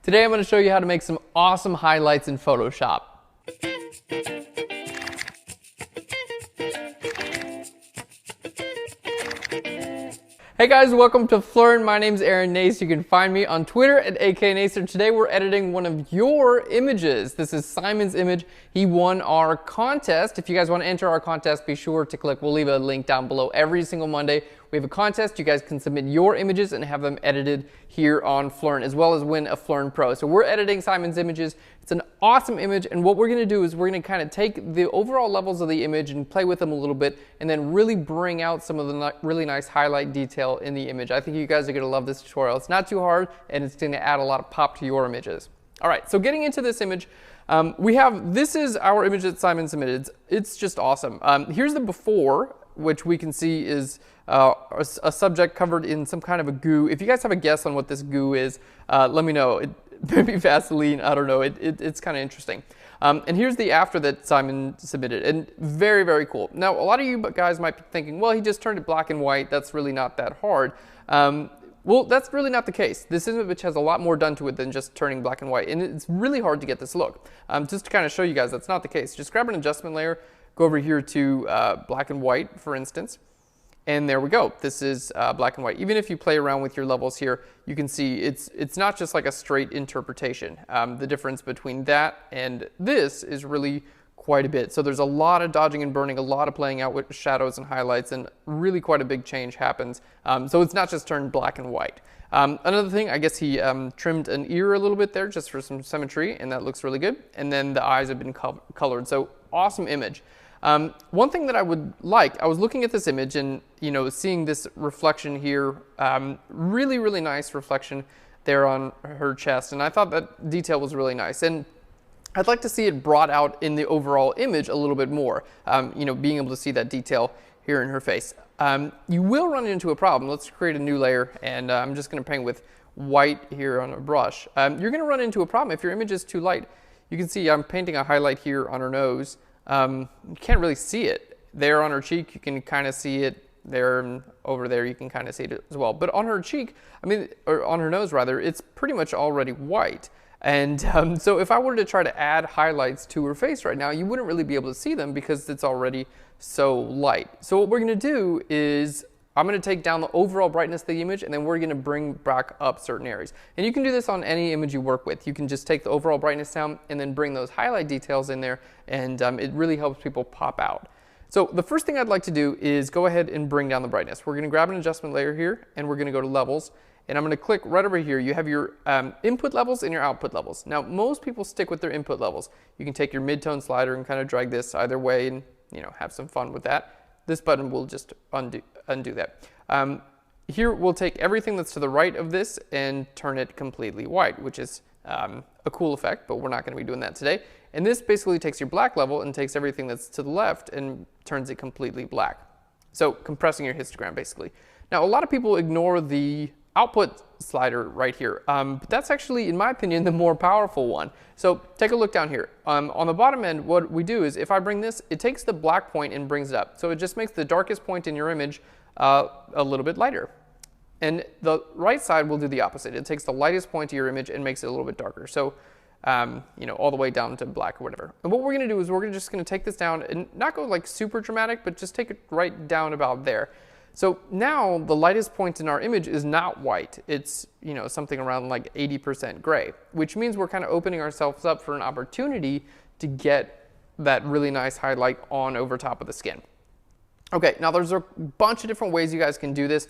Today I'm going to show you how to make some awesome highlights in Photoshop. Hey guys, welcome to Flirt. My name's Aaron Nace. You can find me on Twitter at AKNacer. Today we're editing one of your images. This is Simon's image. He won our contest. If you guys want to enter our contest, be sure to click. We'll leave a link down below. Every single Monday we have a contest. You guys can submit your images and have them edited here on Flirt, as well as win a Flirt Pro. So we're editing Simon's images. It's an awesome image, and what we're going to do is we're going to kind of take the overall levels of the image and play with them a little bit, and then really bring out some of the really nice highlight detail in the image. I think you guys are going to love this tutorial. It's not too hard, and it's going to add a lot of pop to your images. All right, so getting into this image, this is our image that Simon submitted. It's just awesome. Here's the before, which we can see is a subject covered in some kind of a goo. If you guys have a guess on what this goo is, let me know. Maybe Vaseline, I don't know. It's kind of interesting. And here's the after that Simon submitted, and very, very cool. Now, a lot of you guys might be thinking, well, he just turned it black and white. That's really not that hard. Well, that's really not the case. This image has a lot more done to it than just turning black and white, and it's really hard to get this look. Just to kind of show you guys that's not the case, just grab an adjustment layer, go over here to black and white, for instance, and there we go. This is black and white. Even if you play around with your levels here, you can see it's not just like a straight interpretation. The difference between that and this is really quite a bit. So there's a lot of dodging and burning, a lot of playing out with shadows and highlights, and really quite a big change happens. So it's not just turned black and white. Another thing, I guess he trimmed an ear a little bit there just for some symmetry, and that looks really good. And then the eyes have been colored. So awesome image. One thing that I would like, I was looking at this image and, seeing this reflection here, really, really nice reflection there on her chest. And I thought that detail was really nice. And I'd like to see it brought out in the overall image a little bit more, being able to see that detail here in her face. You will run into a problem. Let's create a new layer, and I'm just going to paint with white here on a brush. You're going to run into a problem if your image is too light. You can see I'm painting a highlight here on her nose. You can't really see it. There on her cheek, you can kind of see it. There and over there, you can kind of see it as well. But on her cheek, or on her nose rather, it's pretty much already white. And so if I were to try to add highlights to her face right now, you wouldn't really be able to see them because it's already so light. So what we're going to do is I'm going to take down the overall brightness of the image, and then we're going to bring back up certain areas. And you can do this on any image you work with. You can just take the overall brightness down and then bring those highlight details in there, and it really helps people pop out. So the first thing I'd like to do is go ahead and bring down the brightness. We're going to grab an adjustment layer here, and we're going to go to levels, and I'm going to click right over here. You have your input levels and your output levels. Now, most people stick with their input levels. You can take your mid-tone slider and kind of drag this either way and have some fun with that. This button will just undo that. Here we'll take everything that's to the right of this and turn it completely white, which is a cool effect, but we're not going to be doing that today. And this basically takes your black level and takes everything that's to the left and turns it completely black. So compressing your histogram basically. Now, a lot of people ignore the output slider right here, but that's actually, in my opinion, the more powerful one. So take a look down here. On the bottom end, what we do is if I bring this, it takes the black point and brings it up. So it just makes the darkest point in your image a little bit lighter. And the right side will do the opposite. It takes the lightest point of your image and makes it a little bit darker. So, all the way down to black or whatever. And what we're going to do is we're just going to take this down and not go like super dramatic, but just take it right down about there. So now the lightest point in our image is not white. It's, something around like 80% gray, which means we're kind of opening ourselves up for an opportunity to get that really nice highlight on over top of the skin. Okay, now there's a bunch of different ways you guys can do this.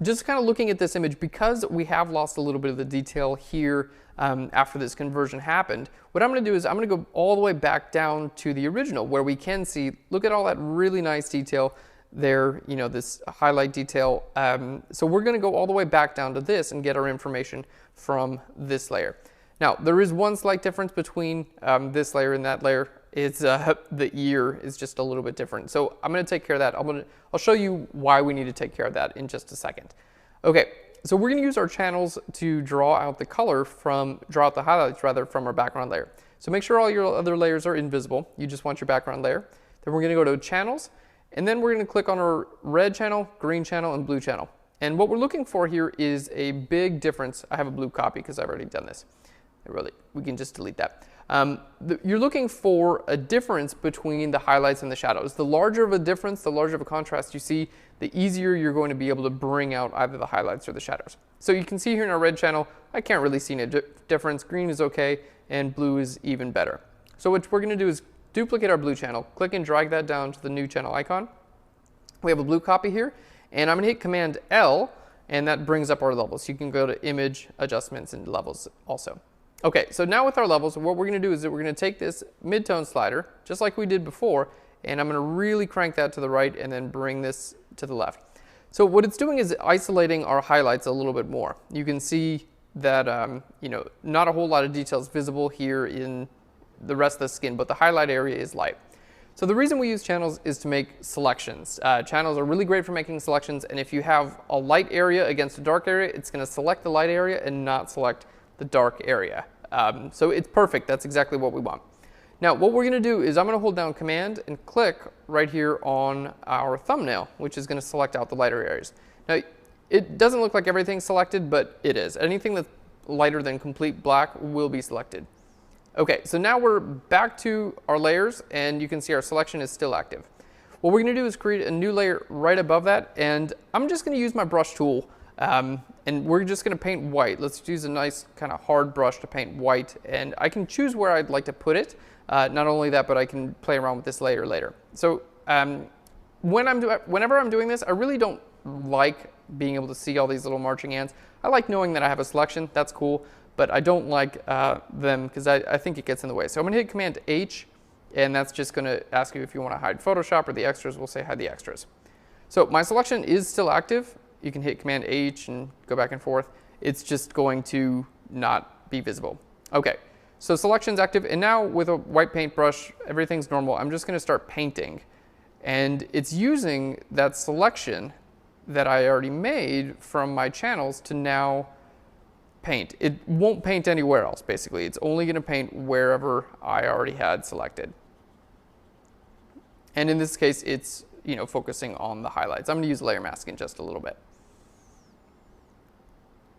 Just kind of looking at this image, because we have lost a little bit of the detail here after this conversion happened, what I'm going to do is I'm going to go all the way back down to the original where we can see, look at all that really nice detail there, this highlight detail. So we're going to go all the way back down to this and get our information from this layer. Now, there is one slight difference between this layer and that layer. It's the ear is just a little bit different. So I'm going to take care of that. I'll show you why we need to take care of that in just a second. Okay, so we're going to use our channels to draw out the highlights from our background layer. So make sure all your other layers are invisible. You just want your background layer. Then we're going to go to channels, and then we're going to click on our red channel, green channel, and blue channel. And what we're looking for here is a big difference. I have a blue copy because I've already done this. We can just delete that. You're looking for a difference between the highlights and the shadows. The larger of a difference, the larger of a contrast you see, the easier you're going to be able to bring out either the highlights or the shadows. So you can see here in our red channel, I can't really see a difference. Green is okay, and blue is even better. So what we're going to do is duplicate our blue channel, click and drag that down to the new channel icon. We have a blue copy here, and I'm going to hit Command L, and that brings up our levels. You can go to Image, Adjustments, and Levels also. Okay, so now with our levels, what we're going to do is that we're going to take this mid-tone slider, just like we did before, and I'm going to really crank that to the right and then bring this to the left. So what it's doing is isolating our highlights a little bit more. You can see that not a whole lot of details visible here in the rest of the skin, but the highlight area is light. So the reason we use channels is to make selections. Channels are really great for making selections, and if you have a light area against a dark area, it's going to select the light area and not select the dark area. So it's perfect. That's exactly what we want. Now what we're going to do is I'm going to hold down Command and click right here on our thumbnail, which is going to select out the lighter areas. Now it doesn't look like everything's selected, but it is. Anything that's lighter than complete black will be selected. Okay, so now we're back to our layers, and you can see our selection is still active. What we're going to do is create a new layer right above that, and I'm just going to use my brush tool. And we're just going to paint white. Let's use a nice kind of hard brush to paint white, and I can choose where I'd like to put it. Not only that, but I can play around with this layer later. So whenever I'm doing this, I really don't like being able to see all these little marching ants. I like knowing that I have a selection. That's cool, but I don't like them because I think it gets in the way. So I'm going to hit Command H, and that's just going to ask you if you want to hide Photoshop, or the extras will say hide the extras. So my selection is still active. You can hit Command H and go back and forth. It's just going to not be visible. Okay, so selection's active, and now with a white paintbrush, everything's normal. I'm just going to start painting, and it's using that selection that I already made from my channels to now paint. It won't paint anywhere else, basically. It's only going to paint wherever I already had selected. And in this case, it's focusing on the highlights. I'm going to use layer mask in just a little bit.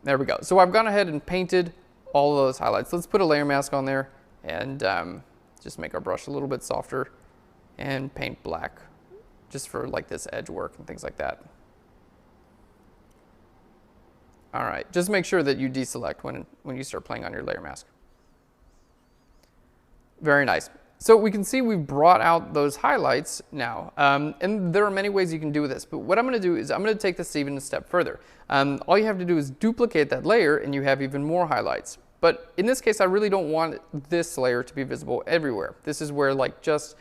There we go. So I've gone ahead and painted all of those highlights. Let's put a layer mask on there and just make our brush a little bit softer and paint black just for like this edge work and things like that. All right, just make sure that you deselect when you start playing on your layer mask. Very nice. So we can see we've brought out those highlights now, and there are many ways you can do this, but what I'm going to do is I'm going to take this even a step further. All you have to do is duplicate that layer and you have even more highlights. But in this case, I really don't want this layer to be visible everywhere. This is where like just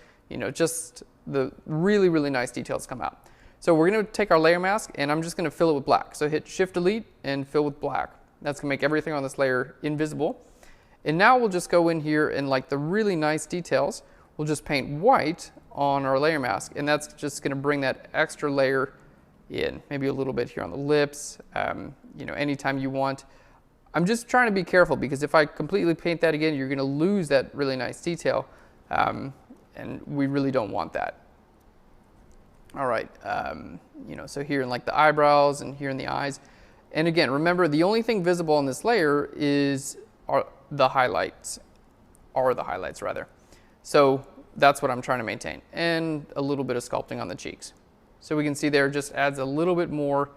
the really, really nice details come out. So we're going to take our layer mask and I'm just going to fill it with black. So hit Shift Delete and fill with black. That's going to make everything on this layer invisible. And now we'll just go in here and like the really nice details, we'll just paint white on our layer mask, and that's just going to bring that extra layer in. Maybe a little bit here on the lips, anytime you want. I'm just trying to be careful because if I completely paint that again, you're going to lose that really nice detail, and we really don't want that. All right, so here in like the eyebrows and here in the eyes. And again, remember the only thing visible on this layer are the highlights rather. So that's what I'm trying to maintain, and a little bit of sculpting on the cheeks. So we can see there just adds a little bit more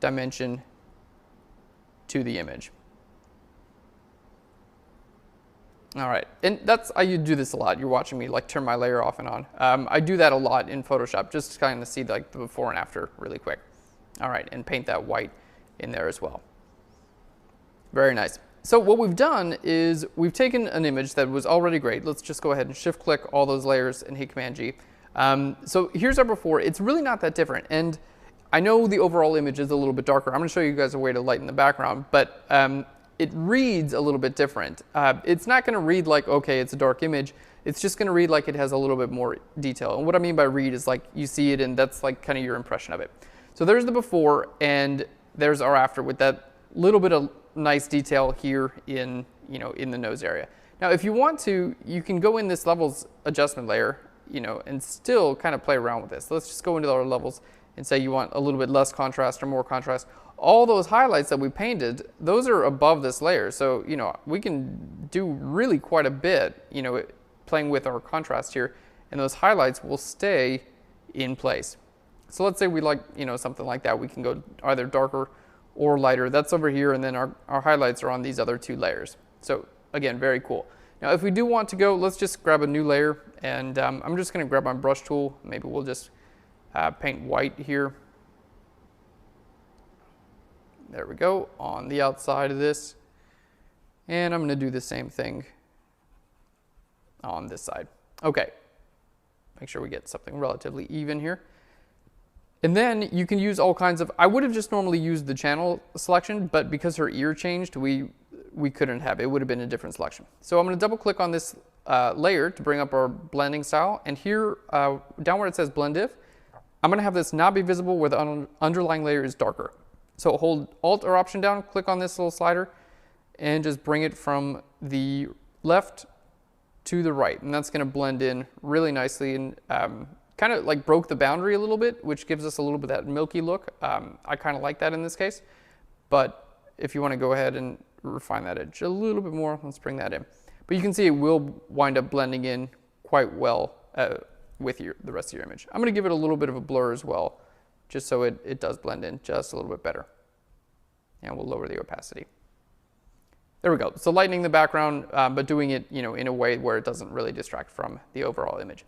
dimension to the image. All right, and I do this a lot. You're watching me like turn my layer off and on. I do that a lot in Photoshop just to kind of see like the before and after really quick. All right, and paint that white in there as well. Very nice. So what we've done is we've taken an image that was already great. Let's just go ahead and shift click all those layers and hit Command G. So here's our before. It's really not that different. And I know the overall image is a little bit darker. I'm going to show you guys a way to lighten the background, but it reads a little bit different. It's not going to read like, okay, it's a dark image. It's just going to read like it has a little bit more detail. And what I mean by read is like you see it and that's like kind of your impression of it. So there's the before and there's our after with that little bit of nice detail here in the nose area. Now if you want to, you can go in this levels adjustment layer, and still kind of play around with this. Let's just go into our levels and say you want a little bit less contrast or more contrast, all those highlights that we painted, those are above this layer. So, you know, we can do really quite a bit, you know, playing with our contrast here, and those highlights will stay in place. So let's say we like, you know, something like that. We can go either darker or lighter. That's over here, and then our highlights are on these other two layers. So again, very cool. Now, if we do want to go, let's just grab a new layer, and I'm just going to grab my brush tool. Maybe we'll just paint white here. There we go, on the outside of this. And I'm going to do the same thing on this side. Okay, make sure we get something relatively even here. And then you can use all kinds of, I would have just normally used the channel selection, but because her ear changed, we couldn't have, it would have been a different selection. So I'm going to double click on this layer to bring up our blending style. And here, down where it says blend if, I'm going to have this not be visible where the underlying layer is darker. So hold Alt or Option down, click on this little slider, and just bring it from the left to the right. And that's going to blend in really nicely and kind of like broke the boundary a little bit, which gives us a little bit of that milky look. I kind of like that in this case. But if you want to go ahead and refine that edge a little bit more, let's bring that in. But you can see it will wind up blending in quite well with the rest of your image. I'm going to give it a little bit of a blur as well, just so it does blend in just a little bit better. And we'll lower the opacity. There we go. So lightening the background, but doing it, you know, in a way where it doesn't really distract from the overall image.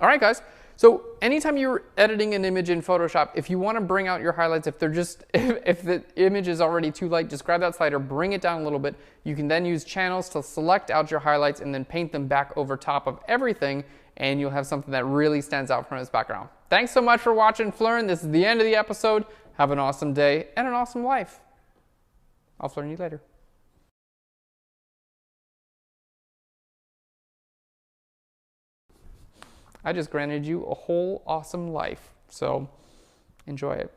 All right, guys. So anytime you're editing an image in Photoshop, if you want to bring out your highlights, if the image is already too light, just grab that slider, bring it down a little bit. You can then use channels to select out your highlights and then paint them back over top of everything, and you'll have something that really stands out from its background. Thanks so much for watching Flurn. This is the end of the episode. Have an awesome day and an awesome life. I'll Flurn you later. I just granted you a whole awesome life, so enjoy it.